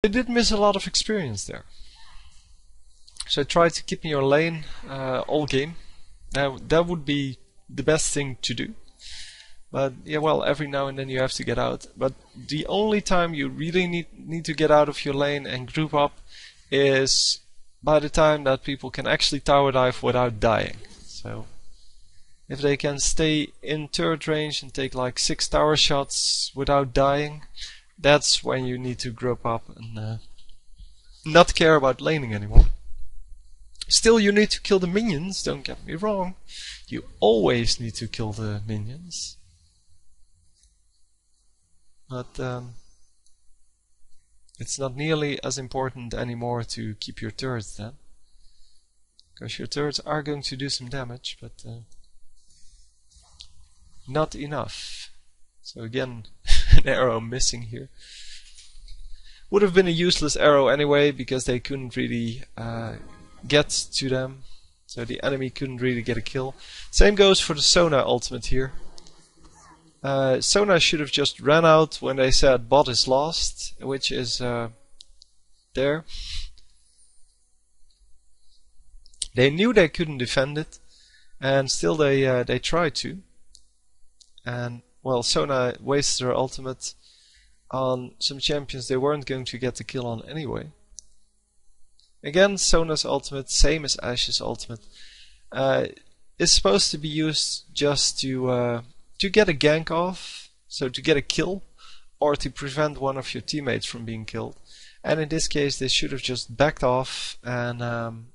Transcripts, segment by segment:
They did miss a lot of experience there. So try to keep in your lane all game. That would be the best thing to do. But yeah, well, every now and then you have to get out. But the only time you really need to get out of your lane and group up is by the time that people can actually tower dive without dying. So if they can stay in turret range and take like 6 tower shots without dying, that's when you need to group up and not care about laning anymore. Still, you need to kill the minions, don't get me wrong. You always need to kill the minions. But it's not nearly as important anymore to keep your turrets then. Because your turrets are going to do some damage, but not enough. So again, an arrow missing here. Would have been a useless arrow anyway, because they couldn't really get to them. So the enemy couldn't really get a kill. Same goes for the Sona ultimate here. Sona should have just ran out when they said bot is lost, which is there. They knew they couldn't defend it, and still they tried to. And well, Sona wasted her ultimate on some champions they weren't going to get the kill on anyway. Again, Sona's ultimate, same as Ashe's ultimate, is supposed to be used just to get a gank off, so to get a kill, or to prevent one of your teammates from being killed. And in this case, they should have just backed off and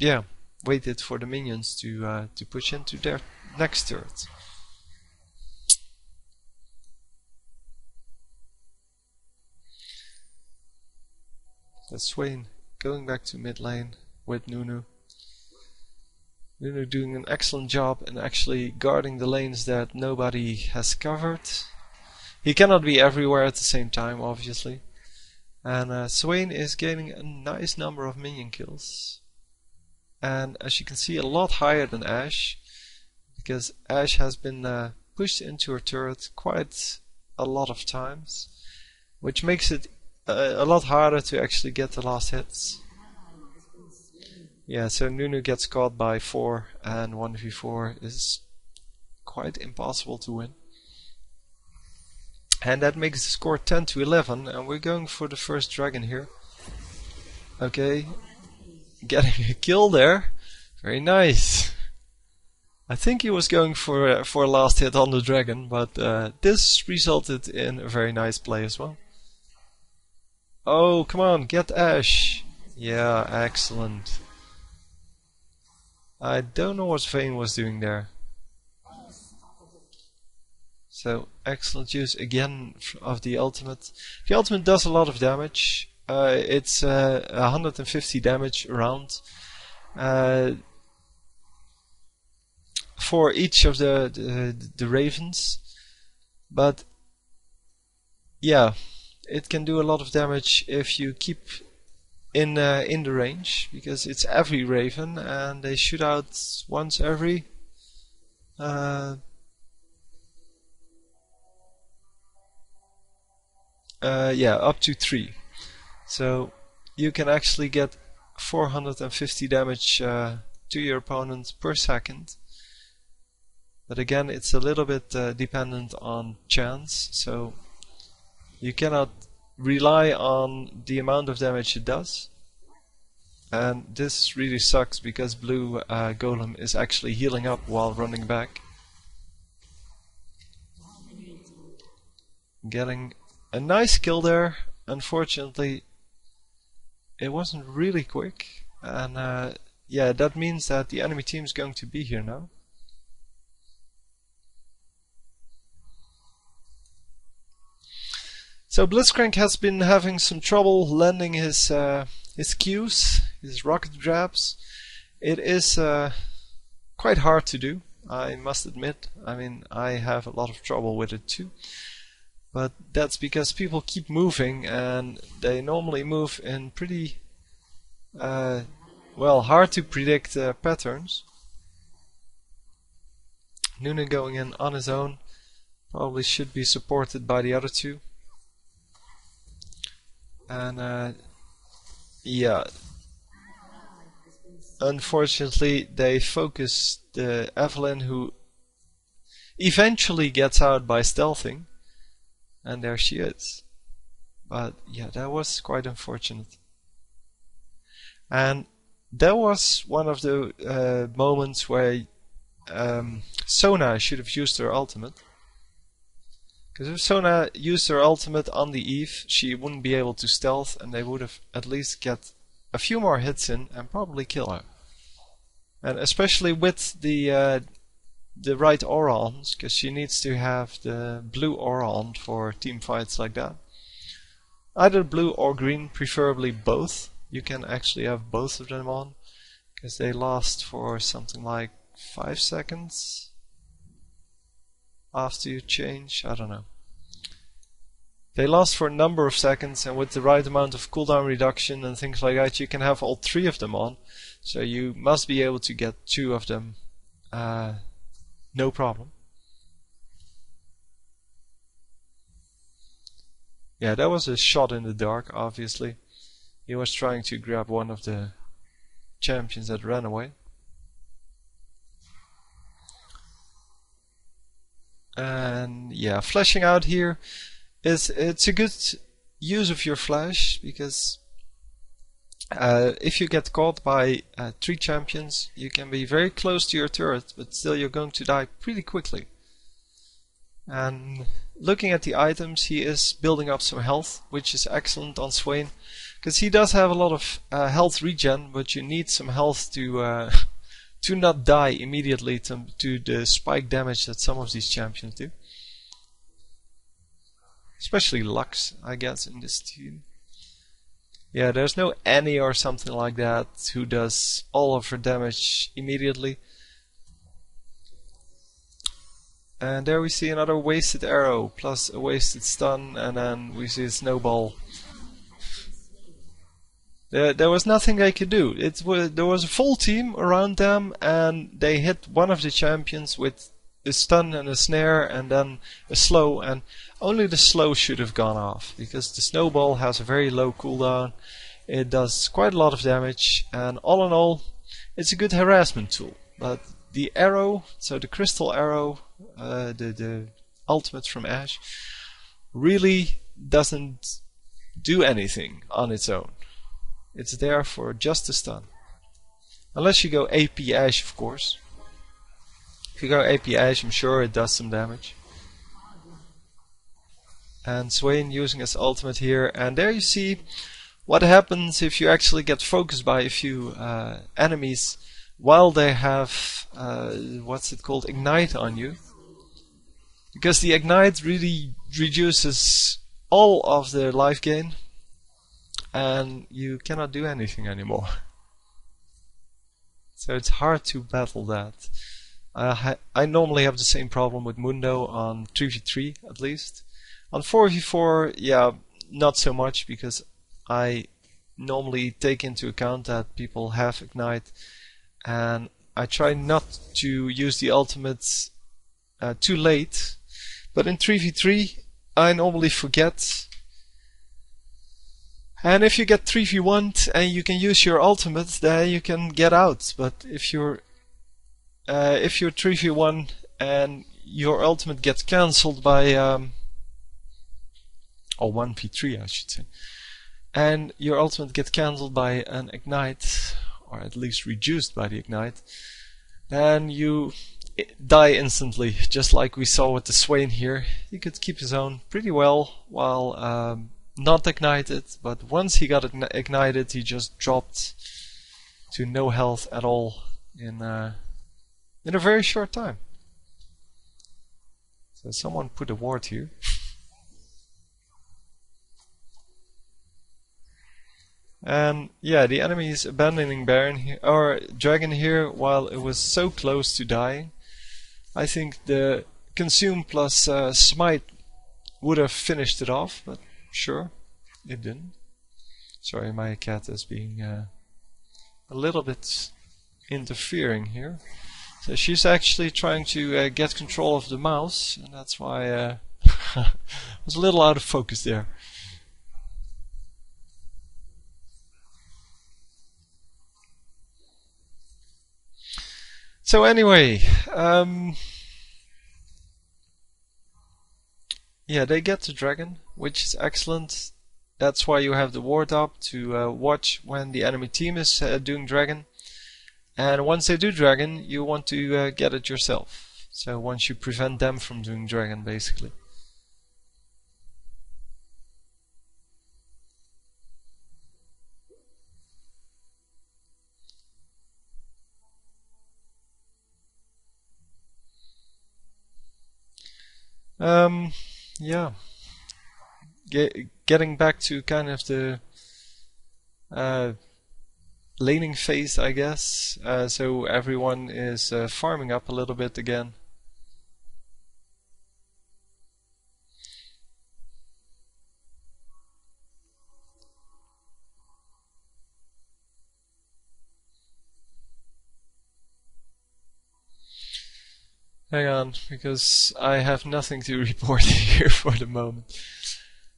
yeah, waited for the minions to push into their next turret. That's Swain going back to mid lane with Nunu. Nunu doing an excellent job in actually guarding the lanes that nobody has covered. He cannot be everywhere at the same time, obviously. And Swain is gaining a nice number of minion kills. And as you can see, a lot higher than Ashe, because Ashe has been pushed into her turret quite a lot of times, which makes it a lot harder to actually get the last hits. Yeah, so Nunu gets caught by 4, and 1v4 is quite impossible to win. And that makes the score 10-11, and we're going for the first dragon here. Okay, getting a kill there. Very nice. I think he was going for a last hit on the dragon, but this resulted in a very nice play as well. Oh, come on, get Ashe. Yeah, excellent. I don't know what Swain was doing there. So, excellent use again of the ultimate. The ultimate does a lot of damage. It's 150 damage around. For each of the ravens. But, yeah. It can do a lot of damage if you keep in the range, because it's every raven and they shoot out once every yeah, up to 3. So you can actually get 450 damage to your opponent per second. But again, it's a little bit dependent on chance, so you cannot rely on the amount of damage it does. And this really sucks because blue golem is actually healing up while running back. Getting a nice kill there. Unfortunately, it wasn't really quick. And yeah, that means that the enemy team is going to be here now. So Blitzcrank has been having some trouble landing his Qs, his rocket grabs. It is quite hard to do, I must admit. I mean, I have a lot of trouble with it too. But that's because people keep moving, and they normally move in pretty well, hard to predict patterns. Nunu going in on his own, probably should be supported by the other two. And yeah, unfortunately they focus the Evelyn, who eventually gets out by stealthing, and there she is. But yeah, that was quite unfortunate. And that was one of the moments where Sona should have used her ultimate. Because if Sona used her ultimate on the Eve, she wouldn't be able to stealth, and they would have at least get a few more hits in and probably kill her. And especially with the right aura on, because she needs to have the blue aura on for team fights like that. Either blue or green, preferably both. You can actually have both of them on, because they last for something like 5 seconds after you change. I don't know. They last for a number of seconds, and with the right amount of cooldown reduction and things like that, you can have all 3 of them on. So you must be able to get 2 of them no problem. Yeah, that was a shot in the dark, obviously. He was trying to grab one of the champions that ran away. And yeah, flashing out here it's a good use of your flash, because if you get caught by 3 champions, you can be very close to your turret, but still you're going to die pretty quickly. And looking at the items, he is building up some health, which is excellent on Swain, because he does have a lot of health regen, but you need some health to to not die immediately to the spike damage that some of these champions do. Especially Lux, I guess, in this team. Yeah, there's no Annie or something like that who does all of her damage immediately. And there we see another wasted arrow plus a wasted stun, and then we see a snowball. There was nothing they could do. There was a full team around them, and they hit one of the champions with a stun and a snare and then a slow, and only the slow should have gone off, because the snowball has a very low cooldown. It does quite a lot of damage, and all in all, it's a good harassment tool. But the arrow, so the crystal arrow, the ultimate from Ashe, really doesn't do anything on its own. It's there for just a stun. Unless you go AP Ashe, of course. If you go AP Ashe, I'm sure it does some damage. And Swain using his ultimate here, and there you see what happens if you actually get focused by a few enemies while they have what's it called, ignite on you. Because the ignite really reduces all of the life gain, and you cannot do anything anymore. So it's hard to battle that. I normally have the same problem with Mundo on 3v3 at least. On 4v4, yeah, not so much, because I normally take into account that people have ignite, and I try not to use the ultimates too late. But in 3v3, I normally forget. And if you get 3v1 and you can use your ultimate, then you can get out. But if you're 3v1 and your ultimate gets cancelled by or 1v3 I should say, and your ultimate gets cancelled by an ignite, or at least reduced by the ignite, then you die instantly, just like we saw with the Swain here. He could keep his own pretty well while not ignited, but once he got ignited, he just dropped to no health at all in a very short time. So someone put a ward here. And yeah, the enemy is abandoning Baron here, or Dragon here, while it was so close to dying. I think the Consume plus Smite would have finished it off, but sure, it didn't. Sorry, my cat is being a little bit interfering here. So she's actually trying to get control of the mouse, and that's why I was a little out of focus there. So anyway, yeah, they get the dragon, which is excellent. That's why you have the ward up to watch when the enemy team is doing dragon. And once they do dragon, you want to get it yourself. So once you prevent them from doing dragon, basically. Yeah. Getting back to kind of the laning phase, I guess. So everyone is farming up a little bit again. Hang on, because I have nothing to report here for the moment.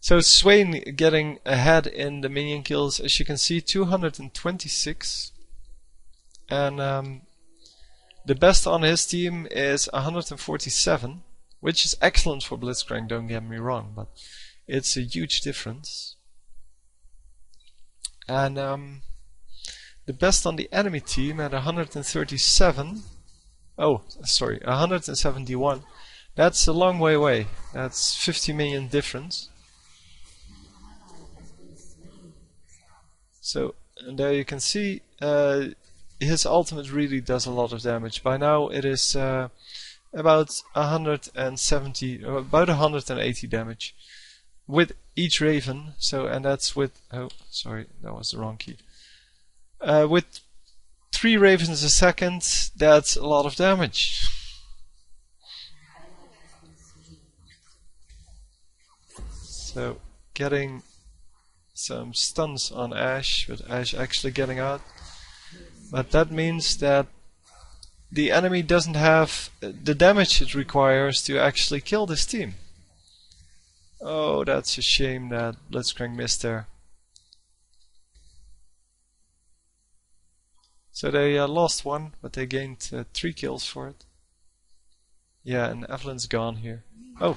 So Swain getting ahead in the minion kills, as you can see, 226. And the best on his team is 147, which is excellent for Blitzcrank, don't get me wrong, but it's a huge difference. And the best on the enemy team at 137. Oh, sorry, 171. That's a long way away. That's 50 million difference. So, and there you can see his ultimate really does a lot of damage. By now it is about 170, about 180 damage with each Raven. So, and that's with, oh, sorry, that was the wrong key. With 3 Ravens a second, that's a lot of damage. So, getting some stuns on Ashe, with Ashe actually getting out. But that means that the enemy doesn't have the damage it requires to actually kill this team. Oh, that's a shame that Blitzcrank missed there. So they lost one, but they gained 3 kills for it. Yeah, and Evelyn's gone here. Oh,